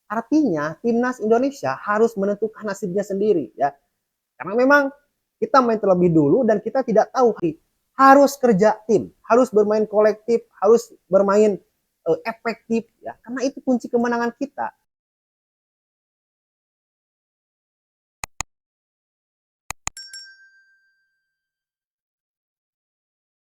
Artinya timnas Indonesia harus menentukan nasibnya sendiri ya. Karena memang kita main terlebih dulu dan kita tidak tahu, harus kerja tim, harus bermain kolektif, harus bermain efektif ya. Karena itu kunci kemenangan kita.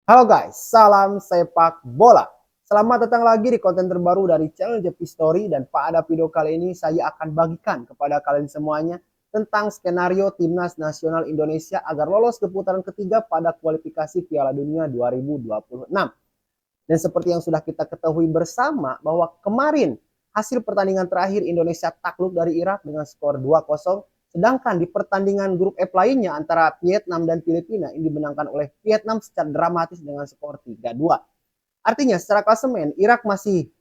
Halo guys, salam sepak bola. Selamat datang lagi di konten terbaru dari channel Jepi Story, dan pada video kali ini saya akan bagikan kepada kalian semuanya tentang skenario timnas nasional Indonesia agar lolos ke putaran ketiga pada kualifikasi Piala Dunia 2026. Dan seperti yang sudah kita ketahui bersama bahwa kemarin hasil pertandingan terakhir Indonesia takluk dari Irak dengan skor 2-0. Sedangkan di pertandingan grup F lainnya antara Vietnam dan Filipina ini dimenangkan oleh Vietnam secara dramatis dengan skor 3-2. Artinya secara klasemen Irak masih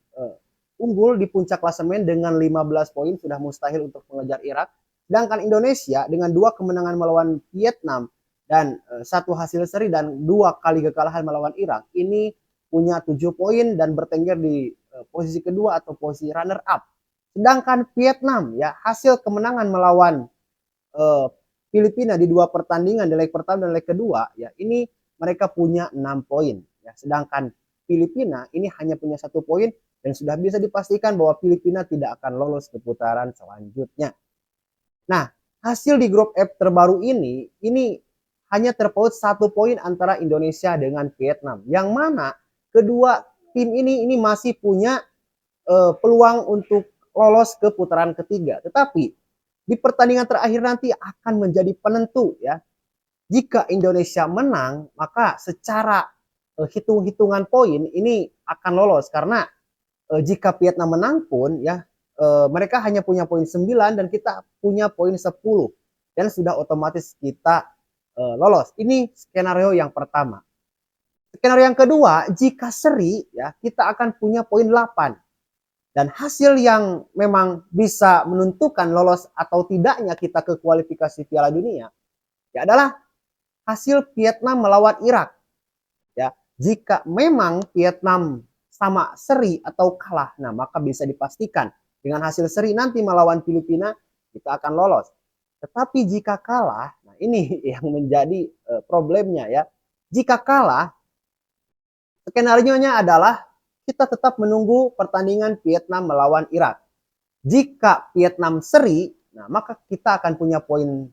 unggul di puncak klasemen dengan 15 poin, sudah mustahil untuk mengejar Irak. Sedangkan Indonesia dengan 2 kemenangan melawan Vietnam dan satu hasil seri dan 2 kali kekalahan melawan Irak, ini punya 7 poin dan bertengger di posisi kedua atau posisi runner up. Sedangkan Vietnam ya hasil kemenangan melawan Filipina di 2 pertandingan, di leg pertama dan leg kedua ya, ini mereka punya 6 poin ya. Sedangkan Filipina ini hanya punya 1 poin dan sudah bisa dipastikan bahwa Filipina tidak akan lolos ke putaran selanjutnya. Nah, hasil di grup F terbaru ini hanya terpaut 1 poin antara Indonesia dengan Vietnam, yang mana kedua tim ini masih punya peluang untuk lolos ke putaran ketiga. Tetapi di pertandingan terakhir nanti akan menjadi penentu ya. Jika Indonesia menang, maka secara hitung-hitungan poin ini akan lolos, karena jika Vietnam menang pun ya, mereka hanya punya poin 9 dan kita punya poin 10 dan sudah otomatis kita lolos. Ini skenario yang pertama. Skenario yang kedua, jika seri ya, kita akan punya poin 8. Dan hasil yang memang bisa menentukan lolos atau tidaknya kita ke kualifikasi Piala Dunia ya adalah hasil Vietnam melawan Irak. Ya, jika memang Vietnam sama seri atau kalah, nah maka bisa dipastikan dengan hasil seri nanti melawan Filipina kita akan lolos. Tetapi jika kalah, nah ini yang menjadi problemnya ya. Jika kalah, skenario-nya adalah kita tetap menunggu pertandingan Vietnam melawan Irak. Jika Vietnam seri, nah maka kita akan punya poin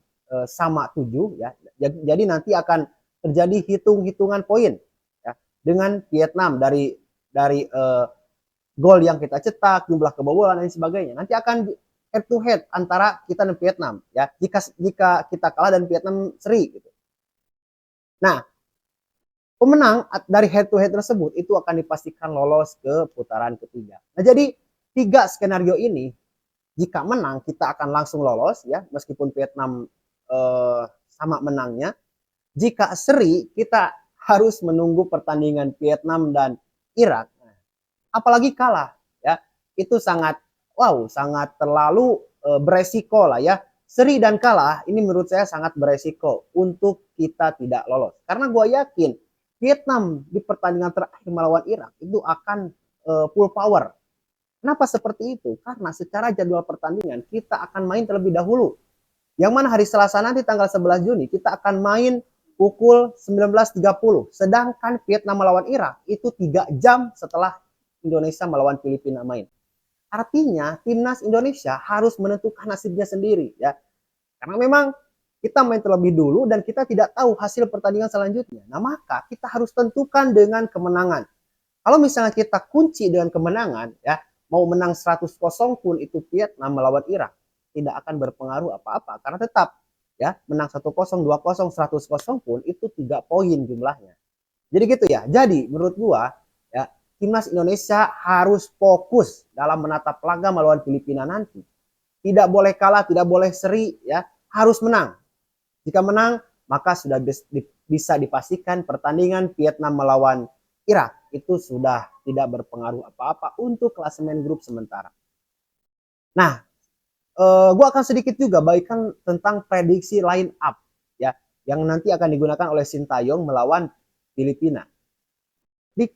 sama 7 ya. Jadi nanti akan terjadi hitung-hitungan poin ya dengan Vietnam dari gol yang kita cetak, jumlah kebobolan dan sebagainya. Nanti akan head to head antara kita dan Vietnam ya. Jika kita kalah dan Vietnam seri gitu. Nah, pemenang dari head to head tersebut itu akan dipastikan lolos ke putaran ketiga. Nah, jadi 3 skenario ini jika menang kita akan langsung lolos ya, meskipun Vietnam sama menangnya. Jika seri kita harus menunggu pertandingan Vietnam dan Irak. Apalagi kalah ya, itu sangat sangat terlalu beresiko lah ya. Seri dan kalah ini menurut saya sangat beresiko untuk kita tidak lolos. Karena gue yakin Vietnam di pertandingan terakhir melawan Irak itu akan full power. Kenapa seperti itu? Karena secara jadwal pertandingan kita akan main terlebih dahulu. Yang mana hari Selasa nanti tanggal 11 Juni kita akan main pukul 19.30. Sedangkan Vietnam melawan Irak itu 3 jam setelah Indonesia melawan Filipina main. Artinya timnas Indonesia harus menentukan nasibnya sendiri ya. Karena memang kita main terlebih dulu dan kita tidak tahu hasil pertandingan selanjutnya. Nah, maka kita harus tentukan dengan kemenangan. Kalau misalnya kita kunci dengan kemenangan ya, mau menang 100-0 pun itu Vietnam melawan Irak tidak akan berpengaruh apa-apa, karena tetap ya menang 1-0, 2-0, 100-0 pun itu 3 poin jumlahnya. Jadi gitu ya. Jadi menurut gua ya, timnas Indonesia harus fokus dalam menatap laga melawan Filipina nanti. Tidak boleh kalah, tidak boleh seri ya, harus menang. Jika menang, maka sudah bisa dipastikan pertandingan Vietnam melawan Irak itu sudah tidak berpengaruh apa-apa untuk klasemen grup sementara. Nah, gue akan sedikit juga bagikan tentang prediksi line up ya, yang nanti akan digunakan oleh Sintayong melawan Filipina. Di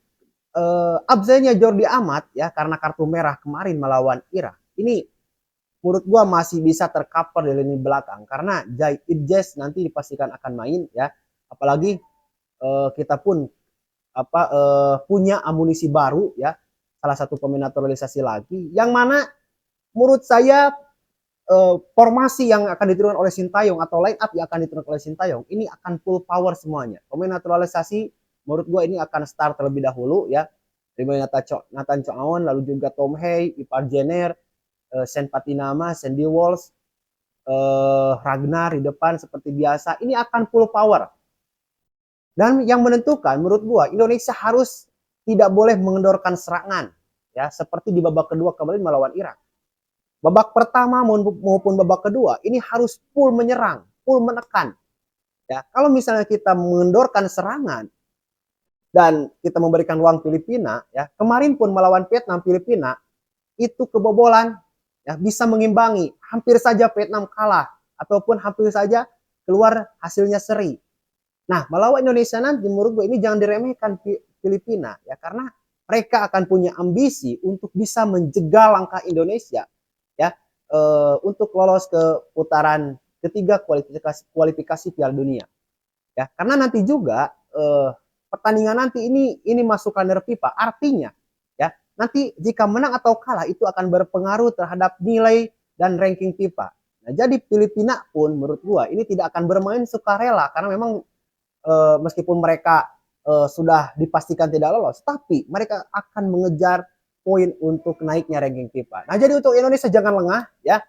absennya Jordi Amat ya karena kartu merah kemarin melawan Irak. Ini menurut gua masih bisa tercover di lini belakang karena Jai Idjes nanti dipastikan akan main ya. Apalagi kita pun punya amunisi baru ya, salah satu pemain naturalisasi lagi yang mana menurut saya formasi yang akan diturunkan oleh Sintayong atau line up yang akan diturunkan oleh Sintayong ini akan full power semuanya. Pemain naturalisasi menurut gue ini akan start terlebih dahulu ya. Dari Nathan Choaon, lalu juga Tom Hey, Ipar Jenner, Sen Patinama, Sandy Walsh, Ragnar di depan seperti biasa. Ini akan full power. Dan yang menentukan menurut gua Indonesia harus tidak boleh mengendorkan serangan ya seperti di babak kedua kemarin melawan Irak. Babak pertama maupun babak kedua ini harus full menyerang, full menekan. Ya, kalau misalnya kita mengendorkan serangan dan kita memberikan ruang Filipina ya, kemarin pun melawan Vietnam Filipina itu kebobolan ya bisa mengimbangi, hampir saja Vietnam kalah ataupun hampir saja keluar hasilnya seri. Nah, melawan Indonesia nanti menurut gue ini jangan diremehkan Filipina ya karena mereka akan punya ambisi untuk bisa menjegal langkah Indonesia ya untuk lolos ke putaran ketiga kualifikasi Piala Dunia. Ya, karena nanti juga pertandingan nanti ini masuk kalender FIFA. Artinya ya, nanti jika menang atau kalah itu akan berpengaruh terhadap nilai dan ranking FIFA. Nah, jadi Filipina pun menurut gue ini tidak akan bermain sukarela karena memang meskipun mereka sudah dipastikan tidak lolos, tapi mereka akan mengejar poin untuk naiknya ranking FIFA. Nah, jadi untuk Indonesia jangan lengah ya,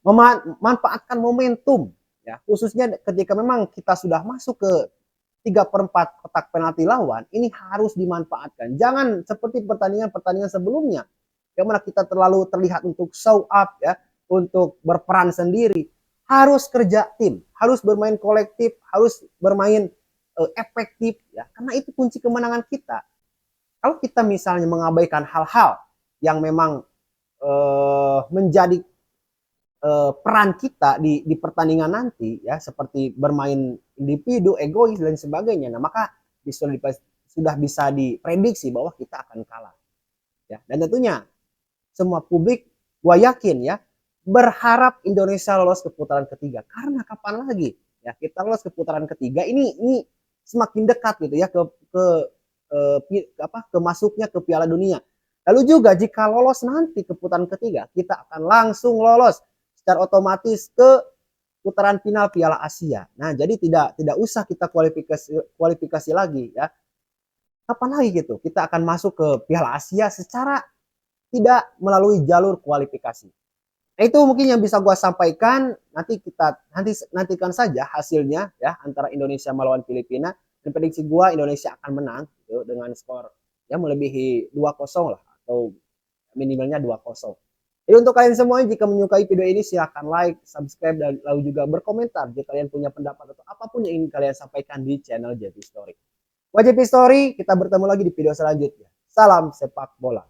memanfaatkan momentum ya, khususnya ketika memang kita sudah masuk ke 3/4 kotak penalti lawan, ini harus dimanfaatkan. Jangan seperti pertandingan-pertandingan sebelumnya, yang mana kita terlalu terlihat untuk show up ya, untuk berperan sendiri. Harus kerja tim, harus bermain kolektif, harus bermain efektif ya, karena itu kunci kemenangan kita. Kalau kita misalnya mengabaikan hal-hal yang memang menjadi peran kita di pertandingan nanti ya seperti bermain individu, egois dan sebagainya, nah maka sudah bisa diprediksi bahwa kita akan kalah ya. Dan tentunya semua publik gue yakin ya berharap Indonesia lolos ke putaran ketiga karena kapan lagi ya kita lolos ke putaran ketiga ini semakin dekat gitu ya ke masuknya ke Piala Dunia. Lalu juga jika lolos nanti ke putaran ketiga kita akan langsung lolos secara otomatis ke putaran final Piala Asia. Nah, jadi tidak usah kita kualifikasi lagi ya. Kapan lagi gitu kita akan masuk ke Piala Asia secara tidak melalui jalur kualifikasi. Nah, itu mungkin yang bisa gue sampaikan. Nantikan saja hasilnya ya antara Indonesia melawan Filipina. Dan prediksi gue Indonesia akan menang gitu, dengan skor ya melebihi 2-0 lah atau minimalnya 2-0. Jadi untuk kalian semua jika menyukai video ini silahkan like, subscribe dan lalu juga berkomentar jika kalian punya pendapat atau apapun yang ingin kalian sampaikan di channel JP Story. JP Story, kita bertemu lagi di video selanjutnya. Salam sepak bola.